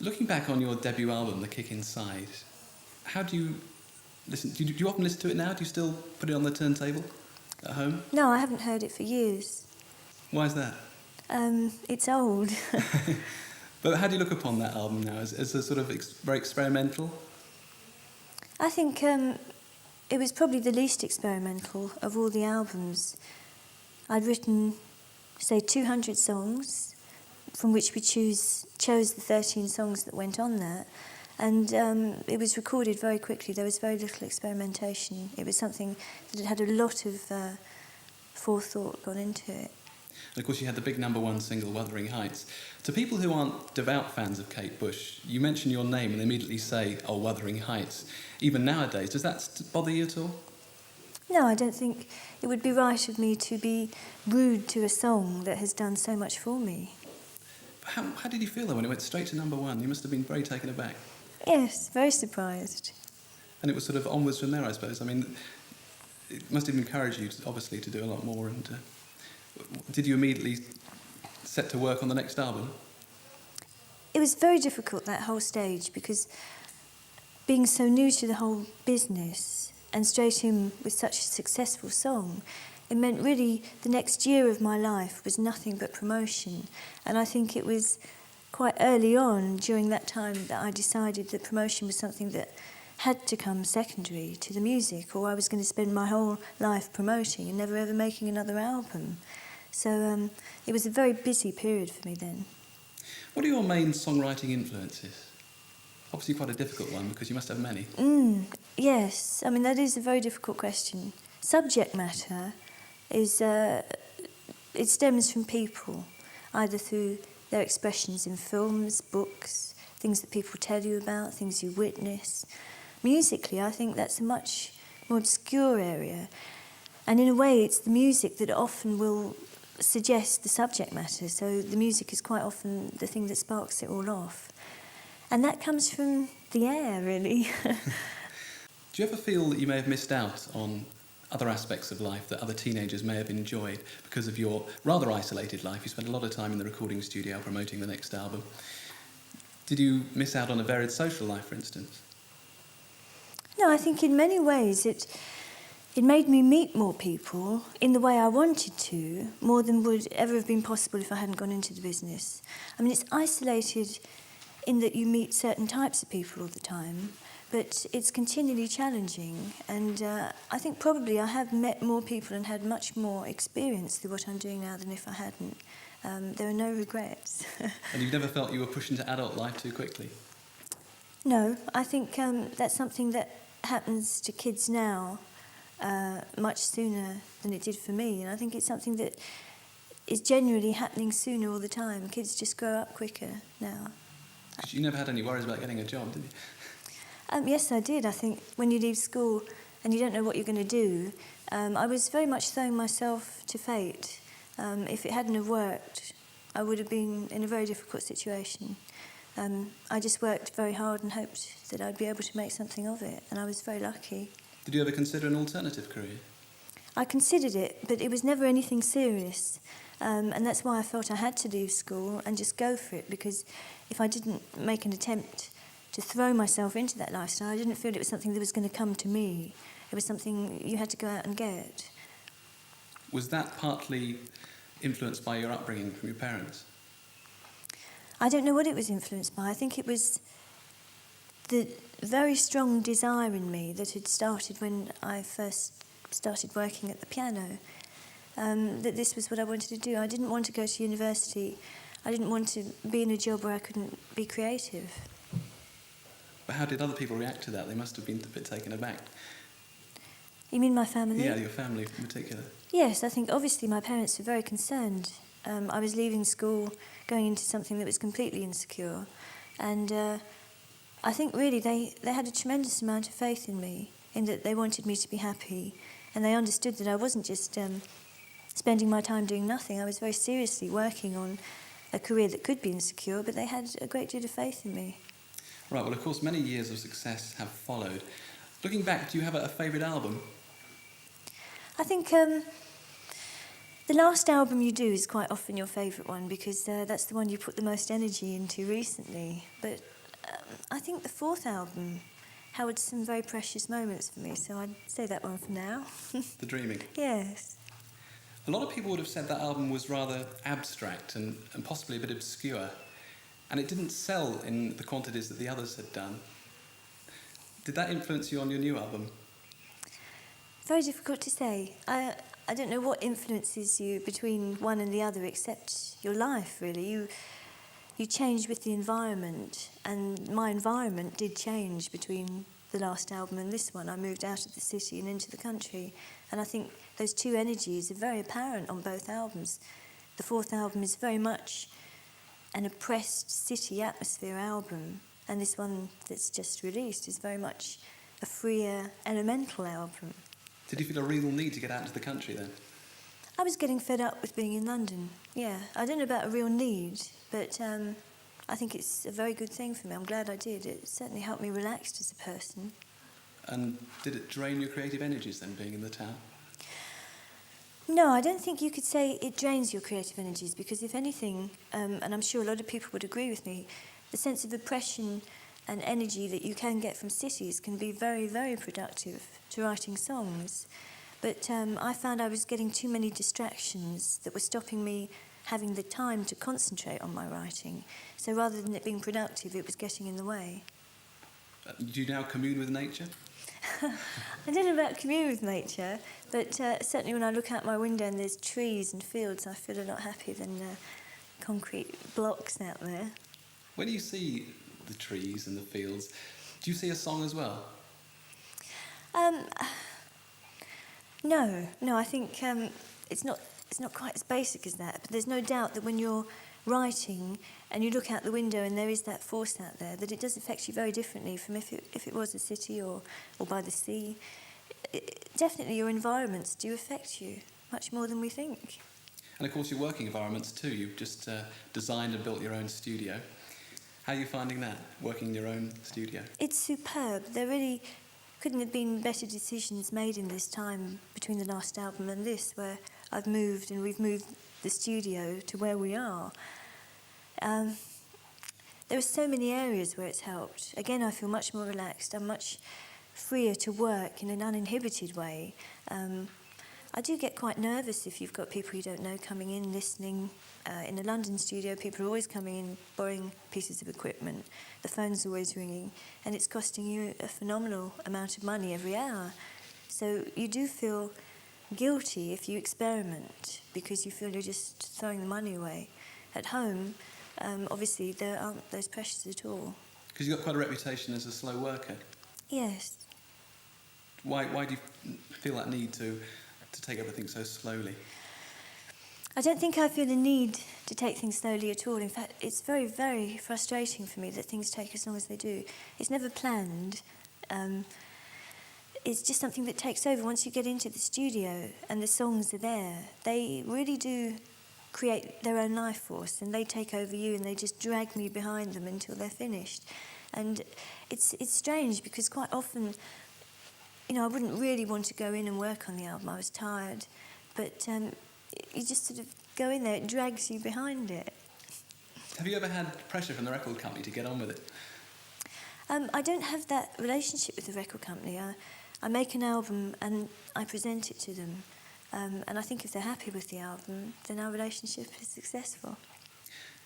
Looking back on your debut album, The Kick Inside, how do you listen? Do you often listen to it now? Do you still put it on the turntable at home? No, I haven't heard it for years. Why is that? It's old. But how do you look upon that album now? As a sort of very experimental? I think it was probably the least experimental of all the albums. I'd written, say, 200 songs, from which we chose the 13 songs that went on there. And it was recorded very quickly. There was very little experimentation. It was something that had a lot of forethought gone into it. And of course you had the big #1 single, Wuthering Heights. To people who aren't devout fans of Kate Bush, you mention your name and they immediately say, oh, Wuthering Heights. Even nowadays, does that bother you at all? No, I don't think it would be right of me to be rude to a song that has done so much for me. How did you feel though when it went straight to #1? You must have been very taken aback. Yes, very surprised. And it was sort of onwards from there, I suppose. I mean, it must have encouraged you, obviously, to do a lot more. And did you immediately set to work on the next album? It was very difficult, that whole stage, because being so new to the whole business and straight in with such a successful song, it meant really the next year of my life was nothing but promotion. And I think it was quite early on during that time that I decided that promotion was something that had to come secondary to the music, or I was going to spend my whole life promoting and never ever making another album. So it was a very busy period for me then. What are your main songwriting influences? Obviously quite a difficult one because you must have many. Yes, I mean that is a very difficult question. Subject matter is, it stems from people, either through their expressions in films, books, things that people tell you about, things you witness. Musically, I think that's a much more obscure area. And in a way, it's the music that often will suggest the subject matter. So the music is quite often the thing that sparks it all off. And that comes from the air, really. Do you ever feel that you may have missed out on other aspects of life that other teenagers may have enjoyed because of your rather isolated life? You spent a lot of time in the recording studio promoting the next album. Did you miss out on a varied social life, for instance? No, I think in many ways it made me meet more people in the way I wanted to, more than would ever have been possible if I hadn't gone into the business. I mean, it's isolated in that you meet certain types of people all the time, but it's continually challenging. And I think probably I have met more people and had much more experience through what I'm doing now than if I hadn't. There are no regrets. And you've never felt you were pushed into adult life too quickly? No, I think that's something that happens to kids now much sooner than it did for me. And I think it's something that is generally happening sooner all the time. Kids just grow up quicker now. Because you never had any worries about getting a job, did you? Yes, I did. I think when you leave school and you don't know what you're going to do, I was very much throwing myself to fate. If it hadn't have worked, I would have been in a very difficult situation. I just worked very hard and hoped that I'd be able to make something of it, and I was very lucky. Did you ever consider an alternative career? I considered it, but it was never anything serious. And that's why I felt I had to leave school and just go for it, because if I didn't make an attempt to throw myself into that lifestyle, I didn't feel it was something that was going to come to me. It was something you had to go out and get. Was that partly influenced by your upbringing from your parents? I don't know what it was influenced by. I think it was the very strong desire in me that had started when I first started working at the piano, that this was what I wanted to do. I didn't want to go to university. I didn't want to be in a job where I couldn't be creative. But how did other people react to that? They must have been a bit taken aback. You mean my family? Yeah, your family in particular. Yes, I think obviously my parents were very concerned. I was leaving school, going into something that was completely insecure. And I think really they had a tremendous amount of faith in me, in that they wanted me to be happy. And they understood that I wasn't just spending my time doing nothing. I was very seriously working on a career that could be insecure, but they had a great deal of faith in me. Right, well, of course, many years of success have followed. Looking back, do you have a favourite album? I think The last album you do is quite often your favourite one because that's the one you put the most energy into recently. But I think the fourth album held some very precious moments for me, so I'd say that one for now. The Dreaming. Yes. A lot of people would have said that album was rather abstract and possibly a bit obscure, and it didn't sell in the quantities that the others had done. Did that influence you on your new album? Very difficult to say. I don't know what influences you between one and the other except your life, really. You change with the environment, and my environment did change between the last album and this one. I moved out of the city and into the country, and I think those two energies are very apparent on both albums. The fourth album is very much an oppressed city atmosphere album, and this one that's just released is very much a freer, elemental album. Did you feel a real need to get out into the country then? I was getting fed up with being in London, yeah. I don't know about a real need, but I think it's a very good thing for me. I'm glad I did. It certainly helped me relax as a person. And did it drain your creative energies then, being in the town? No, I don't think you could say it drains your creative energies, because if anything, and I'm sure a lot of people would agree with me, the sense of oppression and energy that you can get from cities can be very, very productive to writing songs. But I found I was getting too many distractions that were stopping me having the time to concentrate on my writing. So rather than it being productive, it was getting in the way. Do you now commune with nature? I don't know about commune with nature, but certainly when I look out my window and there's trees and fields, I feel a lot happier than concrete blocks out there. When you see the trees and the fields, do you see a song as well? No, I think it's not quite as basic as that, but there's no doubt that when you're writing and you look out the window and there is that force out there, that it does affect you very differently from if it was a city or by the sea. Definitely your environments do affect you much more than we think. And of course your working environments too. You've just designed and built your own studio. How are you finding that, working in your own studio? It's superb. There really couldn't have been better decisions made in this time between the last album and this, where I've moved and we've moved the studio to where we are. There are so many areas where it's helped. Again, I feel much more relaxed. I'm much freer to work in an uninhibited way. I do get quite nervous if you've got people you don't know coming in, listening. In a London studio, people are always coming in, borrowing pieces of equipment. The phone's always ringing, and it's costing you a phenomenal amount of money every hour. So you do feel guilty if you experiment, because you feel you're just throwing the money away. At home, obviously, there aren't those pressures at all. Because you've got quite a reputation as a slow worker. Yes. Why do you feel that need to take everything so slowly? I don't think I feel the need to take things slowly at all. In fact, it's very, very frustrating for me that things take as long as they do. It's never planned. It's just something that takes over. Once you get into the studio and the songs are there, they really do create their own life force, and they take over you and they just drag me behind them until they're finished. And it's strange because quite often, I wouldn't really want to go in and work on the album. I was tired. But you just sort of go in there, it drags you behind it. Have you ever had pressure from the record company to get on with it? I don't have that relationship with the record company. I make an album and I present it to them. And I think if they're happy with the album, then our relationship is successful.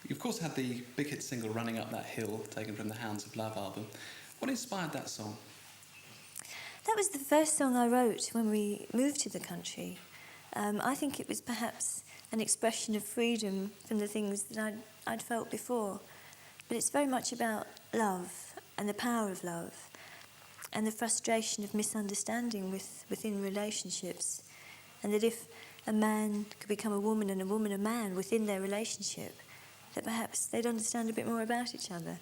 You of course had the big hit single Running Up That Hill, taken from the Hounds of Love album. What inspired that song? That was the first song I wrote when we moved to the country. I think it was perhaps an expression of freedom from the things that I'd felt before. But it's very much about love and the power of love and the frustration of misunderstanding within relationships. And that if a man could become a woman and a woman a man within their relationship, that perhaps they'd understand a bit more about each other.